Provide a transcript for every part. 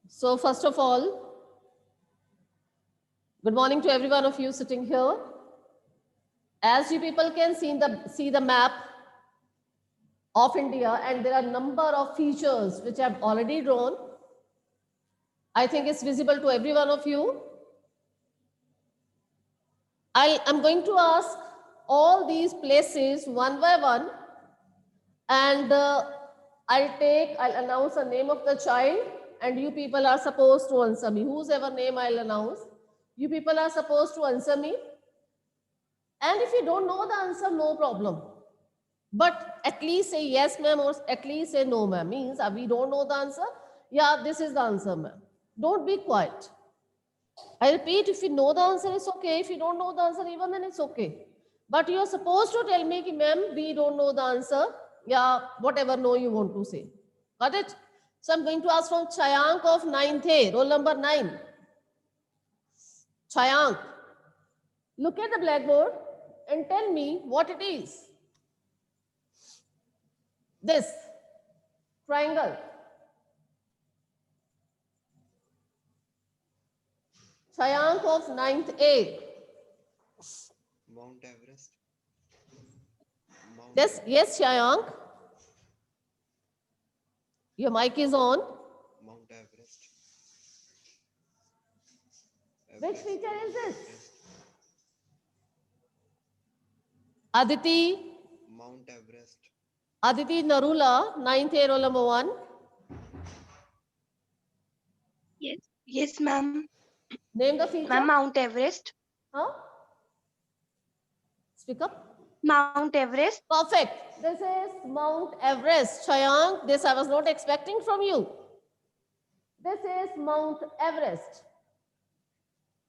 So first of all, good morning to every one of you sitting here. As you people can see the map of India, and there are number of features which I've already drawn. I think it's visible to every one of you. I'm going to ask all these places one by one, and I'll announce the name of the child, and you people are supposed to answer me. Whosever name I'll announce, you people are supposed to answer me. And if you don't know the answer, no problem. But at least say yes, ma'am, or at least say no, ma'am. Means we don't know the answer. Yeah, this is the answer, ma'am. Don't be quiet. I repeat, if you know the answer, it's okay. If you don't know the answer, even then it's okay. But you're supposed to tell me, ma'am, we don't know the answer. Yeah, whatever no you want to say. Got it? So I'm going to ask from Chayank of 9th A, roll number 9. Chayank, look at the blackboard and tell me what it is. This triangle. Chayank of 9th A. Mount Everest. Yes, Chayank. Your mic is on. Mount Everest. Which feature is this? Aditi. Mount Everest. Aditi Narula, 9th A, roll number 1. Yes, ma'am. Name the feature. Ma'am, Mount Everest. Huh? Speak up. Mount Everest. Perfect. This is Mount Everest. Chayank, this I was not expecting from you. This is Mount Everest.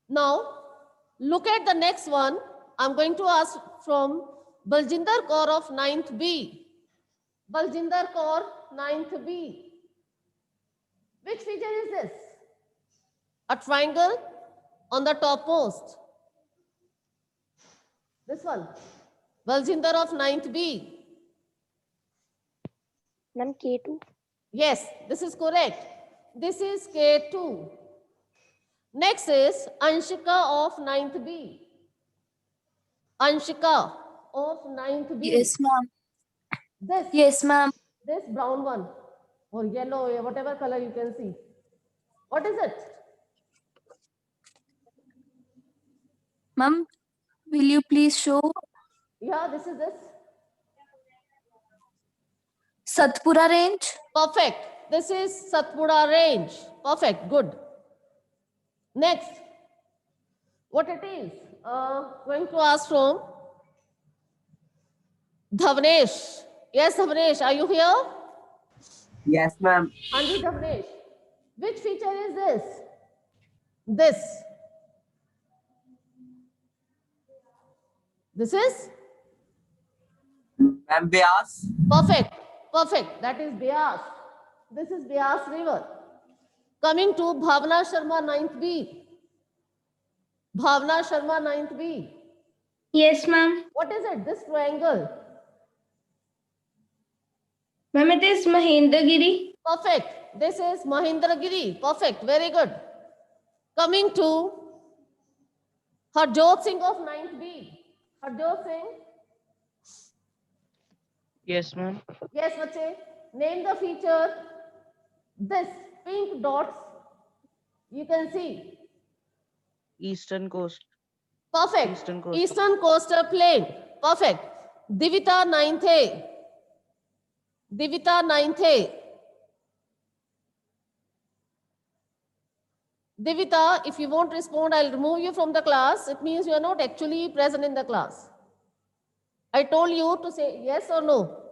Now, look at the next one. I'm going to ask from Baljinder Kaur of 9th B. Baljinder Kaur, 9th B. Which feature is this? A triangle on the topmost. This one. Baljinder of 9th B. Ma'am, K2. Yes, this is correct. This is K2. Next is Anshika of 9th B. Anshika of 9th B. Yes, ma'am. This. Yes, ma'am. This brown one or yellow or whatever color you can see. What is it? Ma'am, will you please show Yeah, this is this. Satpura range? Perfect. This is Satpura range. Perfect. Good. Next. What it is? Going to ask from Dhavnesh. Yes, Dhavnesh, are you here? Yes, ma'am. Anji Dhavnesh. Which feature is this? This. This is? Ma'am, Beas. Perfect. Perfect. That is Beas. This is Beas River. Coming to Bhavna Sharma 9th B. Bhavna Sharma 9th B. Yes, ma'am. What is it? This triangle. Ma'am, it is Mahendragiri. Perfect. This is Mahendragiri. Perfect. Very good. Coming to Harjot Singh of 9th B. Harjot Singh. Yes, ma'am. Yes, bache. Name the feature. This pink dots you can see. Eastern coast. Perfect. Eastern coastal. Eastern coastal plain. Perfect. Divita 9th A. Divita 9th A. Divita, if you won't respond, I'll remove you from the class. It means you are not actually present in the class. I told you to say yes or no.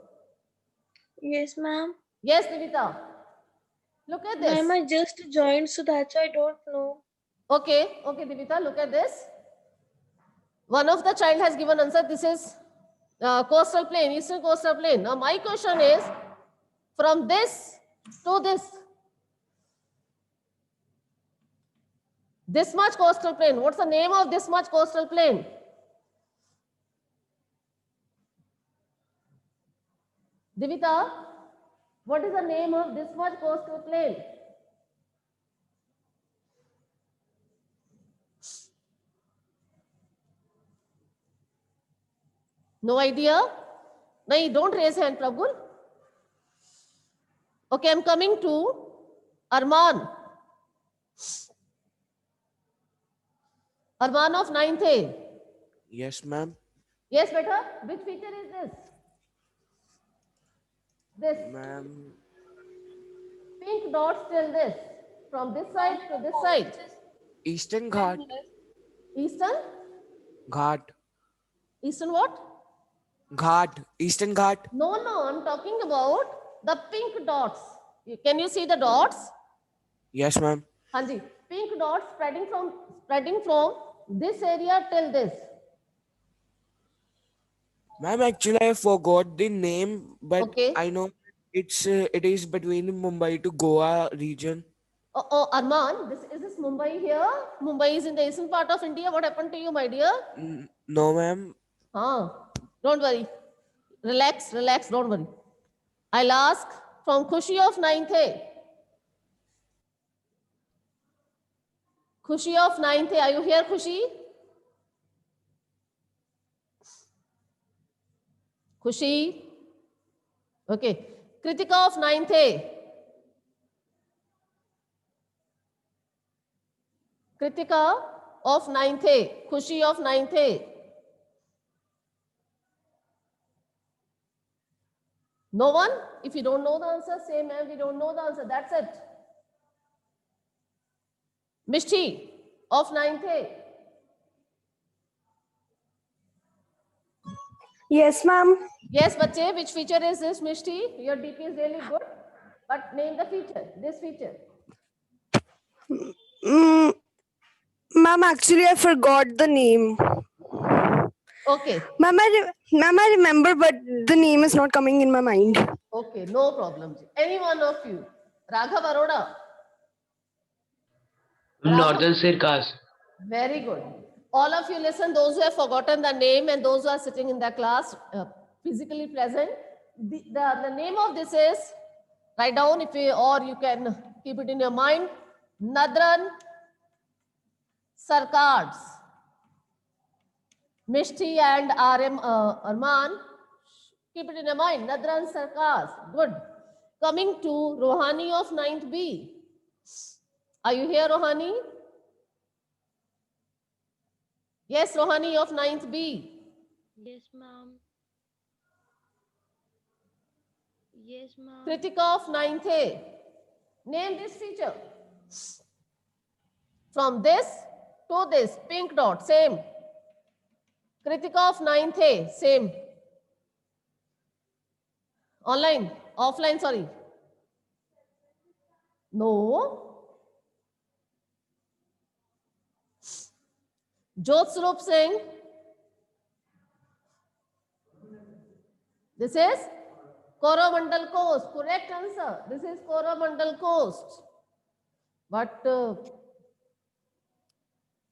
Yes, ma'am. Yes, Divita. Look at this. Ma'am, I just joined, so that's why I don't know. Okay, okay, Divita, look at this. One of the child has given answer. This is coastal plain, eastern coastal plain. Now my question is, from this to this much coastal plain, what's the name of this much coastal plain? Divita, what is the name of this much coastal plain? No idea? No, don't raise hand, Prabhu. Okay, I'm coming to Arman. Arman of 9th A. Yes, ma'am. Yes, beta. Which feature is this? This Ma'am. pink dots till this. From this side to this side. Eastern Ghat. Eastern? Ghat. Eastern what? Ghat. Eastern Ghat. No, I'm talking about the pink dots. Can you see the dots? Yes, ma'am. Hanji, pink dots spreading from this area till this. Ma'am, actually, I forgot the name, but Okay. I know it is between Mumbai to Goa region. Oh, Arman, is this Mumbai here? Mumbai is in the eastern part of India. What happened to you, my dear? No, ma'am. Don't worry. Relax, don't worry. I'll ask from Khushi of 9th A. Khushi of 9th A, are you here, Khushi? Khushi? Okay. Kritika of 9th A. Kritika of 9th A. Khushi of 9th A. No one? If you don't know the answer, say, ma'am, we don't know the answer. That's it. Mishti of 9th A. Yes, ma'am. Yes, bache, which feature is this, Mishti? Your DP is really good. But name the feature, this feature. Ma'am, actually, I forgot the name. Okay, Ma'am, I remember, but the name is not coming in my mind. okay, no problem. Any one of you. Raghav Arora. Northern Circus. Very good. All of you listen, those who have forgotten the name and those who are sitting in the class, physically present. The name of this is, write down if you, or you can keep it in your mind, Nadran Sarkars. Mishti and Arman, keep it in your mind, Nadran Sarkars. Good. Coming to Rohani of 9th B. Are you here, Rohani? Yes, Rohani of 9th B. Yes, ma'am. Yes, ma'am. Kritika of 9th A. Name this feature. From this to this, pink dot, same. Kritika of 9th A, same. Online, offline, sorry. No. Jyot Swarup Singh. This is Coromandel Coast. Correct answer. This is Coromandel Coast. But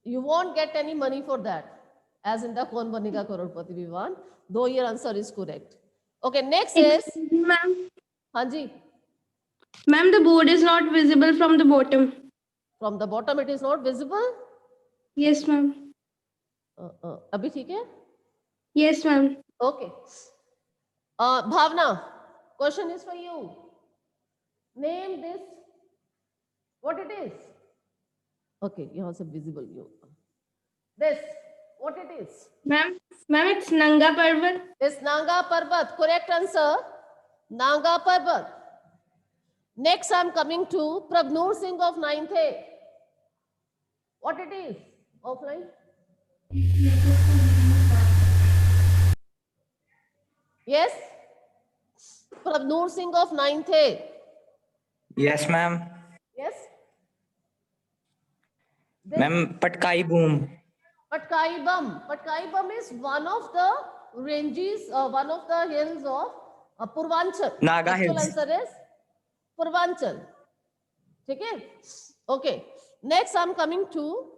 you won't get any money for that. As in the Kaun Banega Crorepati Vivan. Though your answer is correct. Okay, next is. Ma'am. Hanji. Ma'am, the board is not visible from the bottom. From the bottom, it is not visible. Yes, ma'am. Abhi theek hai? Yes, ma'am. Okay. Bhavna, question is for you. Name this. What it is? Okay, yahan se visible view. This, what it is? Ma'am, it's Nanga Parvat. It's Nanga Parbat. Correct answer. Nanga Parbat. Next, I'm coming to Prabnoor Singh of 9th A. What it is? Offline. Yes? Prabnoor Singh of 9th A. Yes, ma'am. Yes? This Ma'am, Patkai Boom. Patkai Bum. Patkai Bum is one of the ranges, one of the hills of Purvanchal. Naga Actual Hills. answer is Purvanchal. Okay? Okay. Next, I'm coming to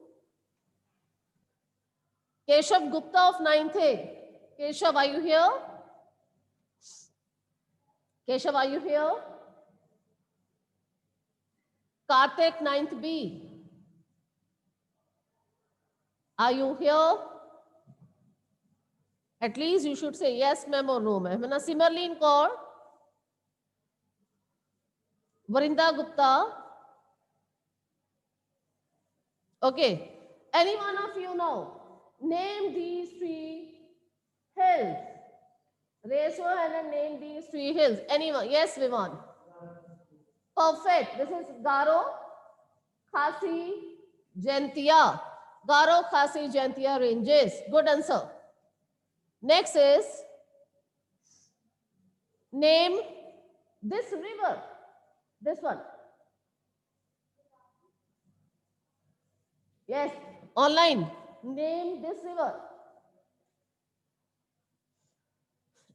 Keshav Gupta of 9th A. Keshav, are you here? Keshav, are you here? Karthik, 9th B. Are you here? At least you should say yes, ma'am, or no, ma'am. Now, similarly in Kaur, Varinda Gupta. Okay. Any one of you know? Name these three hills. Raise your hand and name these three hills. Anyone? Yes, Vivan. Perfect. This is Garo, Khasi, Jaintia. Garo, Khasi, Jaintia ranges. Good answer. Next is name this river. This one. Yes, online. Name this river.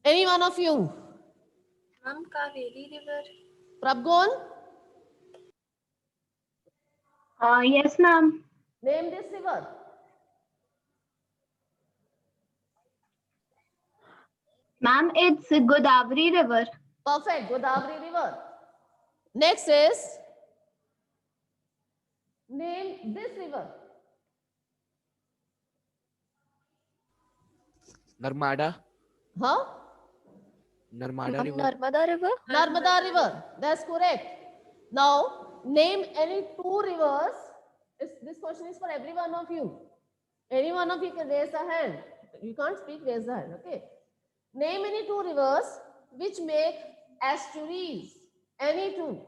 Any one of you? Ma'am, Kaveri River. Prabgon, Yes, ma'am. name this river. Ma'am, it's Godavari River. Perfect, Godavari River. Next is name this river. Narmada. Huh? Narmada River. Narmada River. Narmada River. That's correct. Now, name any two rivers. This question is for every one of you. Any one of you can raise a hand. You can't speak, raise the hand. Okay. Name any two rivers which make estuaries. Any two.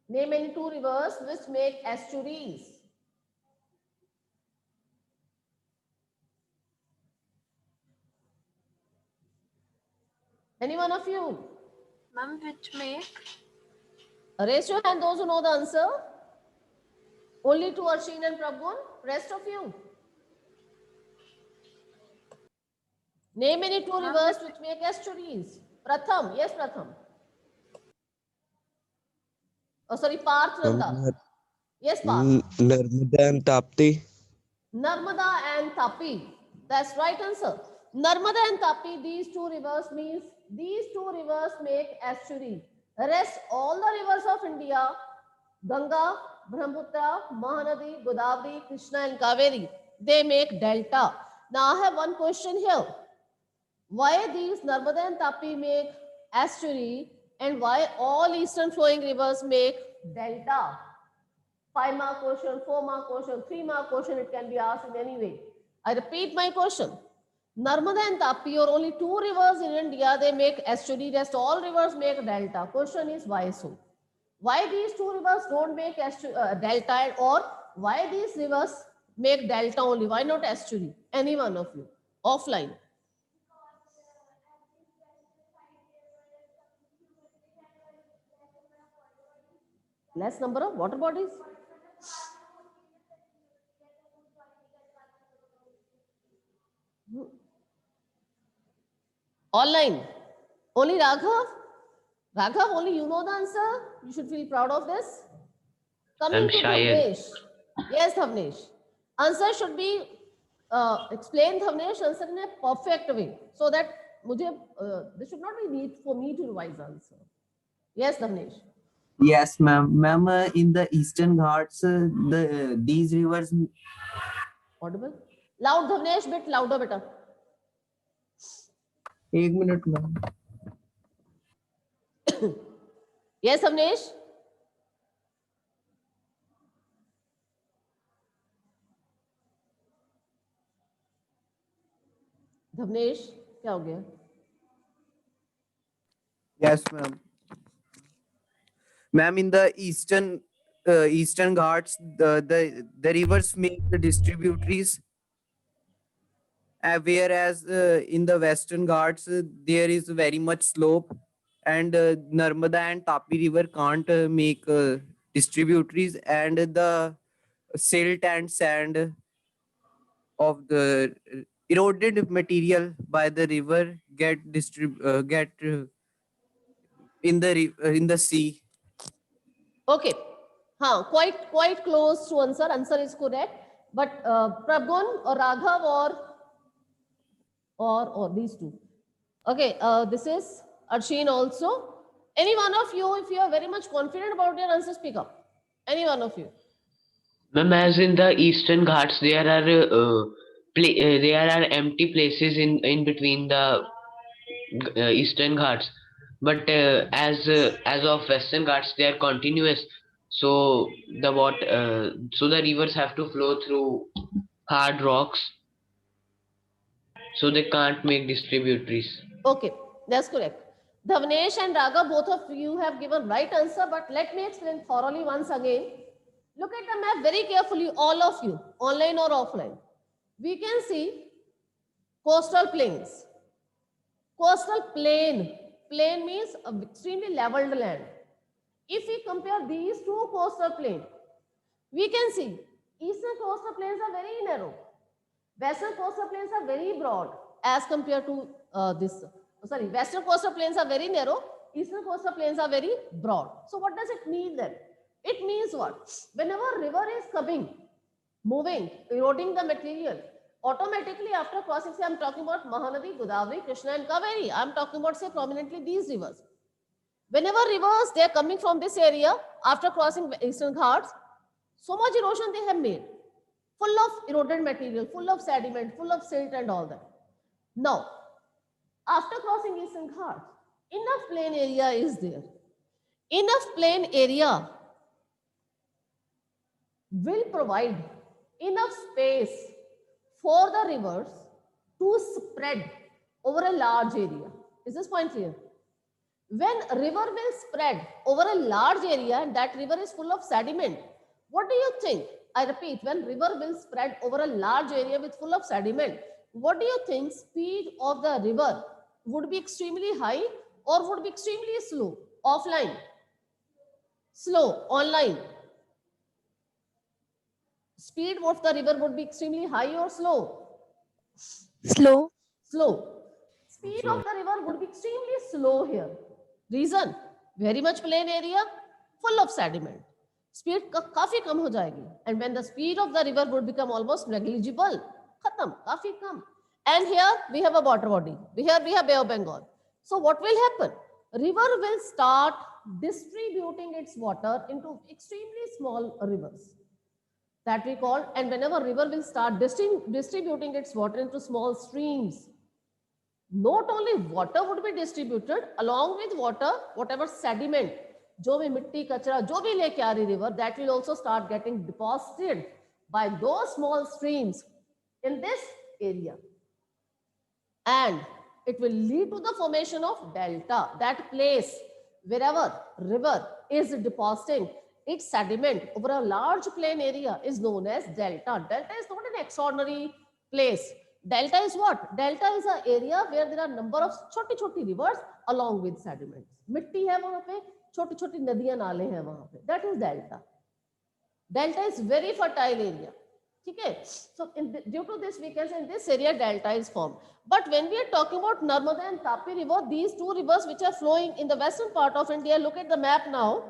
Name any two rivers which make estuaries. Any one of you? Ma'am, which make? Raise your hand, those who know the answer. Only two, Arshin and Prabgun. Rest of you. Name any two rivers which make estuaries. Pratham. Yes, Pratham. Oh, sorry, Parth Nanda. Yes, Parth. Narmada and Tapti. Narmada and Tapi. That's right answer. Narmada and Tapi, these two rivers means these two rivers make estuary. Rest all the rivers of India, Ganga, Brahmaputra, Mahanadi, Godavari, Krishna and Kaveri, they make delta. Now I have one question here. Why these Narmada and Tapi make estuary and why all eastern flowing rivers make delta? 5-mark question, 4-mark question, 3-mark question, it can be asked in any way. I repeat my question. Narmada and Tapi are only two rivers in India, they make estuary, rest all rivers make delta. Question is why so? Why these two rivers don't make delta, or why these rivers make delta only? Why not estuary? Any one of you, offline. Less number of water bodies. Online. Only Raghav? Raghav, only you know the answer. You should feel proud of this. Coming to Dhavnesh. Yes, Dhavnesh. Answer should be explained, Dhavnesh, answer in a perfect way. So that there should not be need for me to revise answer. Yes, Dhavnesh. Yes, ma'am. Ma'am, in the Eastern Ghats, these rivers. Audible? Loud, Dhavnesh, bit louder, beta. 1 minute, ma'am. Yes, Dhavnesh. Dhavnesh, क्या हो गया? Yes, ma'am. Ma'am, in the Eastern Ghats, the rivers make the distributaries, whereas in the Western Ghats there is very much slope, and Narmada and Tapi river can't make distributaries, and the silt and sand of the eroded material by the river get in the sea. Okay. Quite close to answer. Answer is correct. But Prabgun or Raghav or these two. Okay. This is Arshin also. Any one of you, if you are very much confident about your answer, speak up. Any one of you. Ma'am, as in the Eastern Ghats, there are there are empty places in between the Eastern Ghats, but as of Western Ghats, they are continuous. So the rivers have to flow through hard rocks, so they can't make distributaries. Okay, that's correct. Dhavnesh and Raga, both of you have given right answer, but let me explain thoroughly once again. Look at the map very carefully, all of you, online or offline. We can see coastal plains. Coastal plain. Plain means extremely leveled land. If we compare these two coastal plains, we can see eastern coastal plains are very narrow. Western coastal plains are very broad as compared to western coastal plains are very narrow, eastern coastal plains are very broad. So what does it mean then? It means what? Whenever river is coming, moving, eroding the material, automatically after crossing, say I'm talking about Mahanadi, Godavari, Krishna and Kaveri, I'm talking about say prominently these rivers. Whenever rivers, they are coming from this area, after crossing Eastern Ghats, so much erosion they have made, full of eroded material, full of sediment, full of silt and all that. Now, after crossing Eastern Ghats, enough plain area is there. Enough plain area will provide enough space for the rivers to spread over a large area. Is this point clear? When a river will spread over a large area and that river is full of sediment, what do you think? I repeat, when river will spread over a large area with full of sediment, what do you think speed of the river would be extremely high or would be extremely slow? Offline, slow, online. Speed of the river would be extremely high or slow? Slow. Slow. Speed of the river would be extremely slow here. Reason? Very much plain area, full of sediment. Speed काफी कम हो जाएगी. And when the speed of the river would become almost negligible, खत्म, काफी कम. And here we have a water body. Here we have Bay of Bengal. So what will happen? River will start distributing its water into extremely small rivers. That we call, and whenever river will start distributing its water into small streams, not only water would be distributed, along with water, whatever sediment, जो भी मिट्टी कचरा जो भी लेके आ रही river, that will also start getting deposited by those small streams in this area, and it will lead to the formation of delta. That place wherever river is depositing its sediment over a large plain area is known as delta. Delta is not an extraordinary place. Delta is what? Delta is an area where there are number of छोटी-छोटी rivers along with sediments. मिट्टी है वहाँ पे, छोटी-छोटी नदियाँ नाले हैं वहाँ पे. That is delta. Delta is very fertile area. ठीक है? So due to this we can say in this area delta is formed. But when we are talking about Narmada and Tapi river, these two rivers which are flowing in the western part of India, look at the map now.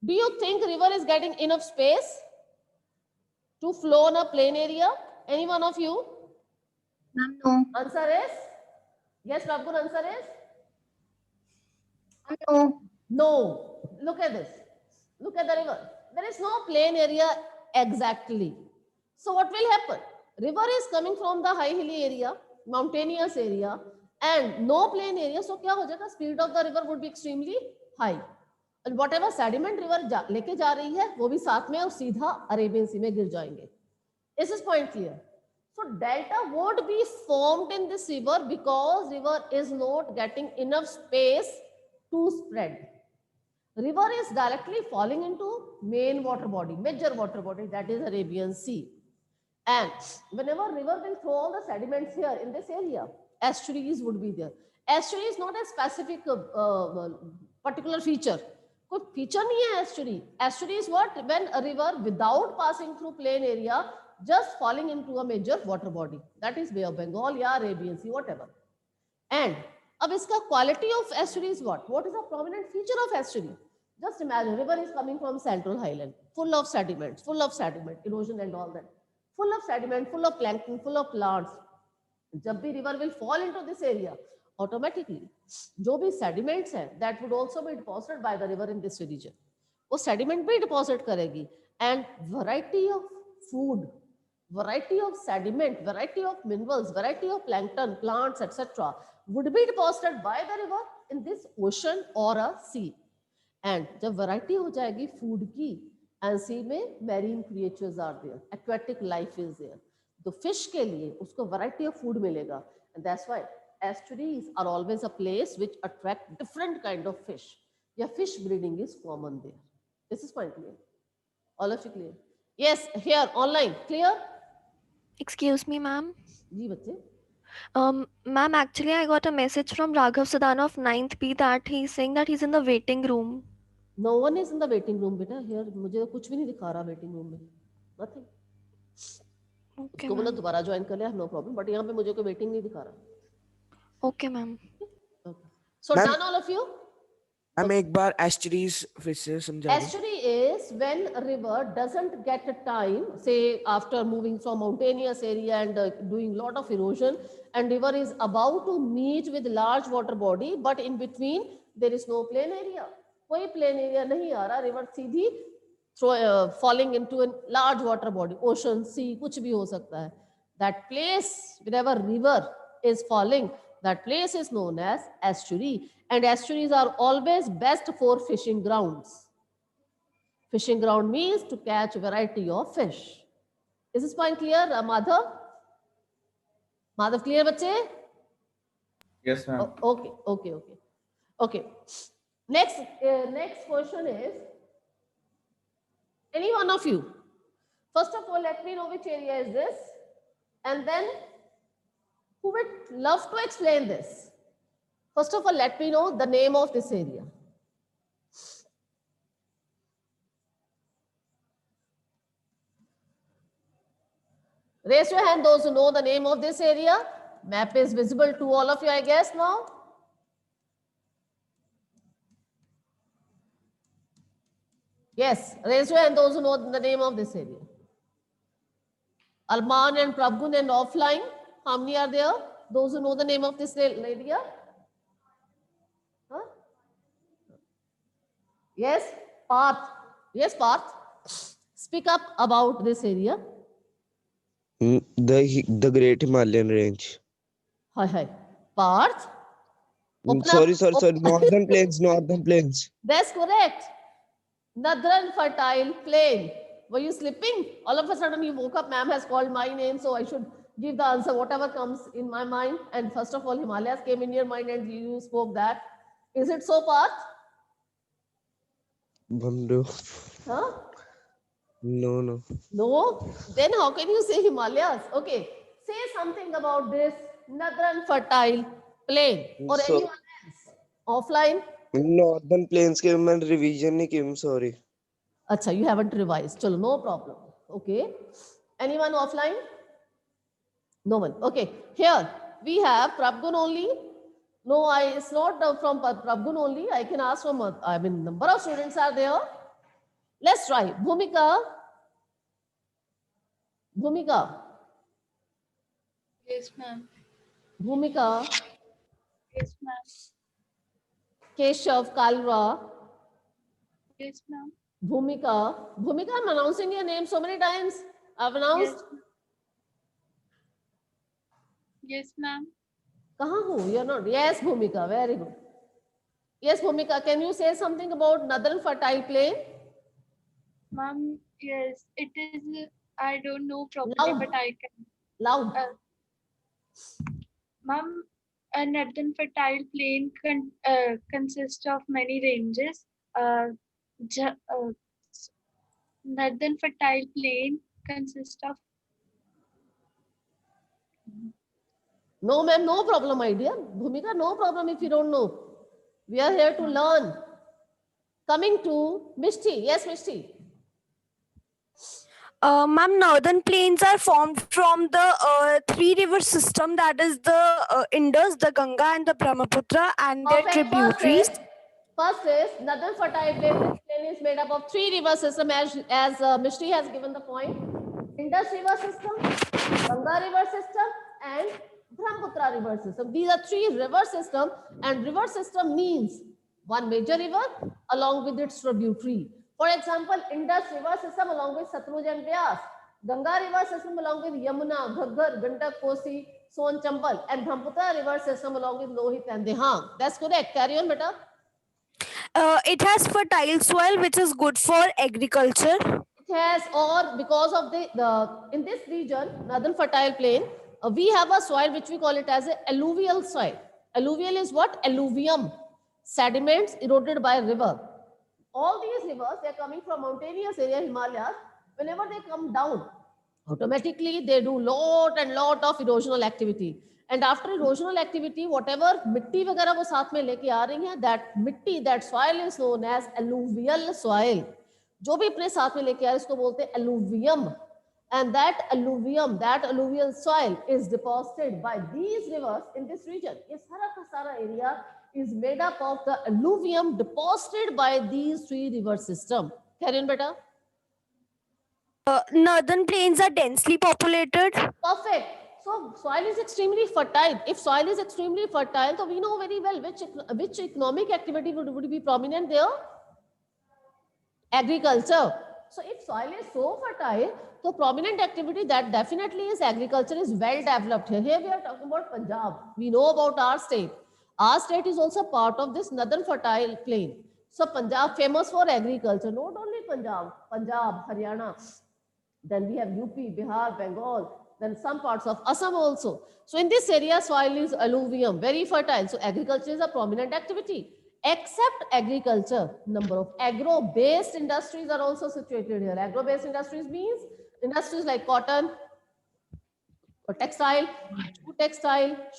Do you think river is getting enough space to flow on a plain area? Any one of you? No. Answer is? Yes, Prabhu, answer is? No. No. Look at this. Look at the river. There is no plain area exactly. So what will happen? River is coming from the high hilly area, mountainous area, and no plain area. So क्या हो जाएगा? Speed of the river would be extremely high. And whatever sediment river लेके जा रही है, वो भी साथ में और सीधा अरेबियन सी में गिर जाएंगे. Is this point clear? So delta would be formed in this river because river is not getting enough space to spread. River is directly falling into main water body, major water body, that is Arabian Sea. And whenever river will throw all the sediments here in this area, estuaries would be there. Estuary is not a specific particular feature. कोई feature नहीं है estuary. Estuary is what? When a river without passing through plain area, just falling into a major water body. That is Bay of Bengal या Arabian Sea, whatever. And अब इसका quality of estuary is what? What is the prominent feature of estuary? Just imagine, river is coming from Central Highland, full of sediment, erosion and all that. Full of sediment, full of plankton, full of plants. जब भी river will fall into this area, automatically, जो भी sediments हैं, that would also be deposited by the river in this region. वो sediment भी deposit करेगी, and variety of food, variety of sediment, variety of minerals, variety of plankton, plants, etc. would be deposited by the river in this ocean or a sea. And जब variety हो जाएगी food की, and sea में marine creatures are there, aquatic life is there. तो fish के लिए उसको variety of food मिलेगा, and that's why estuaries are always a place which attract different kind of fish. Yeah, fish breeding is common there. This is quite clear. All of you clear? Yes, here online clear. Excuse me, ma'am. जी बच्चे. Ma'am, actually, I got a message from Raghav Sadana of 9th B that he's saying that he's in the waiting room. No one is in the waiting room, बेटा. Here मुझे कुछ भी नहीं दिखा रहा waiting room में. Nothing. Okay, उसको बोला ma'am. दोबारा ज्वाइन कर ले, I have no problem. But यहाँ पे मुझे कोई waiting नहीं दिखा रहा. Okay, ma'am. Okay. So Ma'am- done all of you. Ma'am एक बार एस्टरीज फिर से समझा दें. Estuary is when a river doesn't get a time, say after moving from mountainous area and doing lot of erosion, and river is about to meet with large water body, but in between there is no plain area. कोई plain area नहीं आ रहा, river Sidhi falling into a large water body, ocean, sea, कुछ भी हो सकता है. That place, wherever river is falling, that place is known as estuary. And estuaries are always best for fishing grounds. Fishing ground means to catch a variety of fish. Is this point clear, Madhav? Madhav, clear, bache? Yes, ma'am. Okay. Next question is, any one of you, first of all, let me know which area is this, and then who would love to explain this? First of all, let me know the name of this area. Raise your hand, those who know the name of this area. Map is visible to all of you, I guess, now. Yes, raise your hand, those who know the name of this area. Alman and Prabgun and offline, how many are there? Those who know the name of this area? Huh? Yes, Parth. Yes, Parth. Speak up about this area. The Great Himalayan Range. Hi. Parth. Open up. Sorry. Northern Plains. That's correct. Northern Fertile Plain. Were you sleeping? All of a sudden you woke up, ma'am has called my name, so I should give the answer, whatever comes in my mind. And first of all, Himalayas came in your mind and you spoke that. Is it so, Parth? Bamdo. Huh? No. No? Then how can you say Himalayas? Okay. Say something about this Northern Fertile Plain or So- anyone else. Offline? Northern Plains के मैं revision नहीं की, I'm sorry. Acha, you haven't revised. Chalo, no problem. Okay. Anyone offline? No one. Okay. Here we have Prabgun only. No, it's not from Prabgun only. I can ask from, number of students are there. Let's try. Bhumika. Yes, ma'am. Bhumika. Yes, ma'am. Keshav, Kalra. Yes, ma'am. Bhumika, I'm announcing your name so many times. I've announced. Yes, ma'am. Kahan ho? You're not. Yes, Bhumika. Very good. Yes, Bhumika. Can you say something about Northern Fertile Plain? Ma'am, yes, it is. I don't know properly, Loud. but I can. Loud. Ma'am, a northern fertile plain consists of many ranges. Northern fertile plain consists of. No, ma'am. No problem, my dear. Bhumika, no problem if you don't know. We are here to learn. Coming to Mishti. Yes, Mishti. Ma'am, northern plains are formed from the three river system, that is the Indus, the Ganga and the Brahmaputra and their Perfect. tributaries. First is Northern Fertile Plain. This plain is made up of three river systems, as Mishti has given the point. Indus river system, Ganga river system, and Brahmaputra river system. These are three river systems, and river system means one major river along with its tributary. For example, Indus river system along with Satluj and Vyas. Ganga river system along with Yamuna, Ghaggar, Gandak, Kosi, Son, Chambal, and Brahmaputra river system along with Lohit and Dehang. That's correct. Carry on, beta. It has fertile soil which is good for agriculture. It has, or because of the in this region, northern fertile plain, we have a soil which we call it as a alluvial soil. Alluvial is what? Alluvium, sediments eroded by river. All these rivers, they are coming from mountainous area, Himalayas. Whenever they come down, automatically they do lot and lot of erosional activity. And after erosional activity, whatever मिट्टी वगैरह वो साथ में लेके आ रही हैं, that मिट्टी, that soil is known as alluvial soil. जो भी अपने साथ में लेके आ रहे हैं, इसको बोलते हैं alluvium. And that alluvium, that alluvial soil is deposited by these rivers in this region. ये सारा का सारा area is made up of the alluvium deposited by these three river system. Carry on, beta. Northern plains are densely populated. Perfect. So soil is extremely fertile. If soil is extremely fertile, so we know very well which economic activity would be prominent there. Agriculture. So if soil is so fertile, so prominent activity that definitely is agriculture is well developed here. Here we are talking about Punjab. We know about our state. Our state is also part of this northern fertile plain. So Punjab famous for agriculture. Not only Punjab, Haryana. Then we have UP, Bihar, Bengal, then some parts of Assam also. So in this area, soil is alluvium, very fertile. So agriculture is a prominent activity. Except agriculture, number of agro-based industries are also situated here. Agro-based industries means industries like cotton, or textile,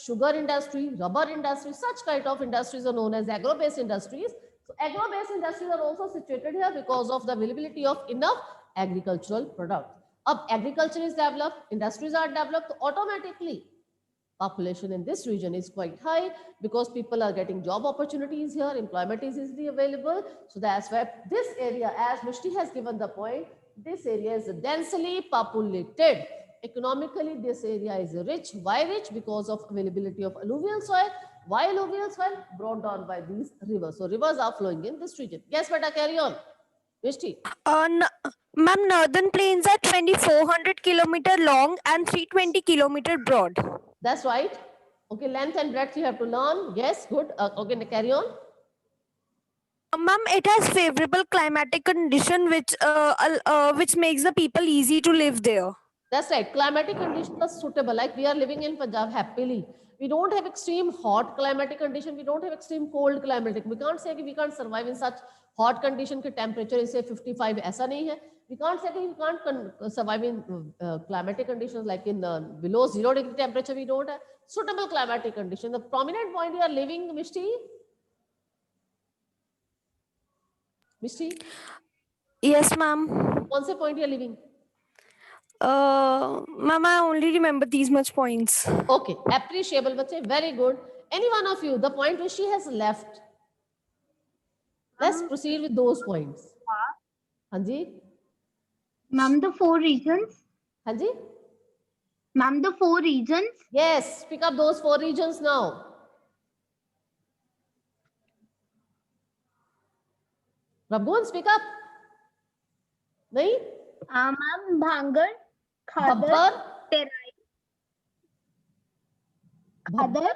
sugar industry, rubber industry, such kind of industries are known as agro-based industries. So agro-based industries are also situated here because of the availability of enough agricultural product. अब agriculture is developed, industries are developed, automatically population in this region is quite high because people are getting job opportunities here, employment is easily available. So that's why this area, as Mishti has given the point, this area is densely populated. Economically, this area is rich. Why rich? Because of availability of alluvial soil. Why alluvial soil? Brought down by these rivers. So rivers are flowing in this region. Yes, beta, carry on. Mishti. Ma'am, northern plains are 2,400 kilometer long and 320 kilometer broad. That's right. Okay, length and breadth you have to learn. Yes, good. Okay, carry on. Ma'am, it has favorable climatic condition which makes the people easy to live there. That's right. Climatic conditions are suitable. Like we are living in Punjab happily. We don't have extreme hot climatic condition. We don't have extreme cold climatic. We can't say that we can't survive in such hot condition. Ki temperature is say 55. ऐसा नहीं है. We can't say that we can't survive in climatic conditions like in below 0 degree temperature. We don't have suitable climatic condition. The prominent point you are living, Mishti. Yes, ma'am. कौन से point you are living? Ma'am, I only remember these much points. Okay, appreciable, bache. Very good. Any one of you, the point which she has left. Let's proceed with those points. Hanji? Ma'am, the 4 regions. Hanji? Ma'am, the 4 regions. Yes, pick up those 4 regions now. Rabgun, speak up. Nahi? Ma'am, Bhangar, Khadar, Babbar, Terai. Khadar,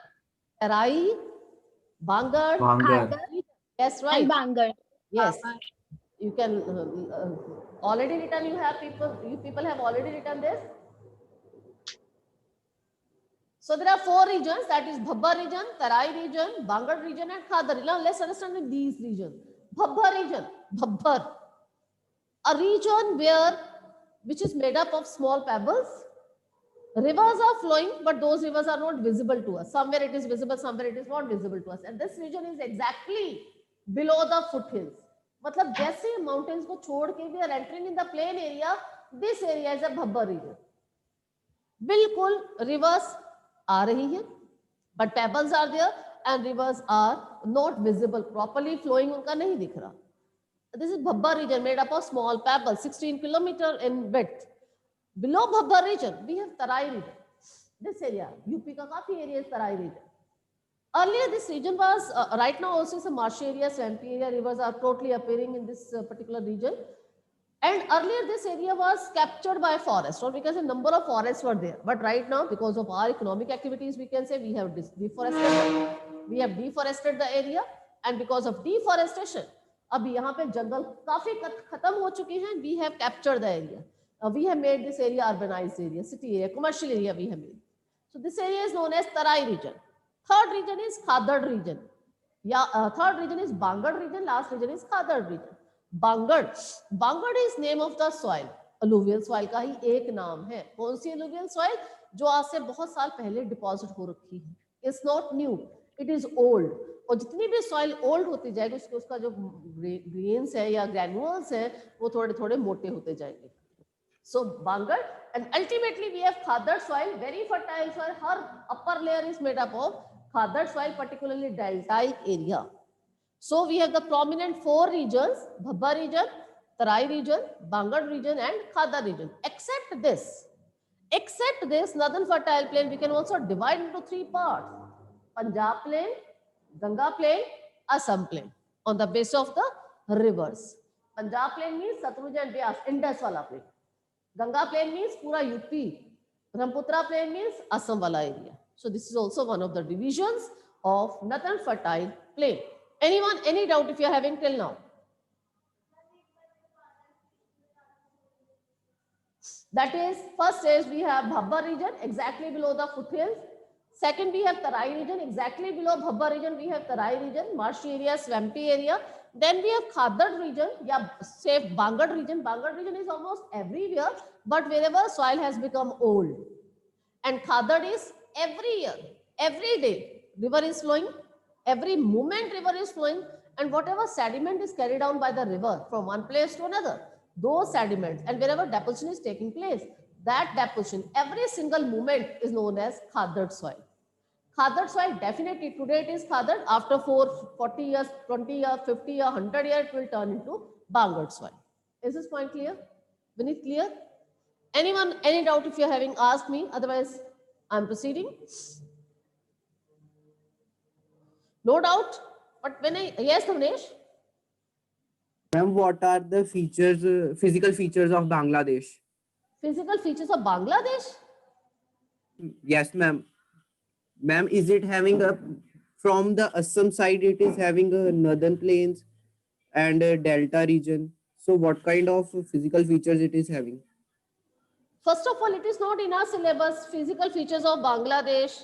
Terai, Bangar. Khadar, Yes, right. and Bangar. Yes. You can already written, you people have already written this. So there are 4 regions, that is Bhabbar region, Tarai region, Bangar region and Khadar. Now let's understand these regions. Bhabbar region, Bhabbar. A region which is made up of small pebbles. Rivers are flowing, but those rivers are not visible to us. Somewhere it is visible, somewhere it is not visible to us. And this region is exactly below the foothills. मतलब जैसे mountains को छोड़ के we are entering in the plain area, this area is a Bhabbar region. बिल्कुल rivers आ रही हैं, but pebbles are there and rivers are not visible, properly flowing उनका नहीं दिख रहा. This is Bhabbar region made up of small pebbles, 16 kilometers in width. Below Bhabbar region, we have Tarai region. This area, UP का काफी area is Tarai region. Earlier, this region was, right now also is a marshy area, swampy area, rivers are totally appearing in this particular region. And earlier this area was captured by forest, or because a number of forests were there. But right now, because of our economic activities, we can say we have deforested the area, and because of deforestation, अब यहाँ पे जंगल काफी खत्म हो चुके हैं. We have captured the area. We have made this area urbanized area, city area, commercial area we have made. So this area is known as Tarai region. Third region is Khadad region. Yeah, third region is Bangad region. Last region is Khadad region. Bangad is name of the soil. Alluvial soil का ही एक नाम है. कौन सी alluvial soil? जो आज से बहुत साल पहले डिपॉजिट हो रखी है. It's not new. It is old. और जितनी भी सॉइल ओल्ड होती जाएगी उसका जो ग्रेन्स है या ग्रैन्युअल्स है वो थोड़े थोड़े मोटे होते जाएंगे. So Bangad, and ultimately we have Khadad soil, very fertile soil. Her upper layer is made up of Khadad soil, particularly deltaic area. So we have the prominent four regions: Bhabha region, Tarai region, Bangad region, and Khadad region. Except this northern fertile plain, we can also divide into three parts: Punjab plain, Ganga plain, Assam plain, on the basis of the rivers. Punjab plain means Satluj and Beas, Indus wala plain. Ganga plain means pura UP. Brahmaputra plain means Assam wala area. So this is also one of the divisions of northern fertile plain. Anyone, any doubt if you are having till now? That is, first is we have Bhabha region exactly below the foothills. Second, we have Tarai region exactly below Bhabha region. We have Tarai region, marshy area, swampy area. Then we have Khadad region, yeah, say Bangad region. Bangad region is almost everywhere, but wherever soil has become old. And Khadad is every year, every day, river is flowing, every moment river is flowing, and whatever sediment is carried down by the river from one place to another, those sediments, and wherever deposition is taking place, that deposition, every single moment is known as Khadad soil. Khadad soil, definitely today it is Khadad. After 40 years, 20 years, 50 years, 100 years, it will turn into Bangad soil. Is this point clear? Vinith, clear? Anyone, any doubt if you are having, asked me, otherwise I am proceeding. No doubt, but when yes, Dhanesh? Ma'am, what are the features, physical features of Bangladesh? Physical features of Bangladesh? Yes, ma'am. Ma'am, is it having a, from the Assam side, it is having a northern plains and a delta region. So what kind of physical features it is having? First of all, it is not in our syllabus, physical features of Bangladesh.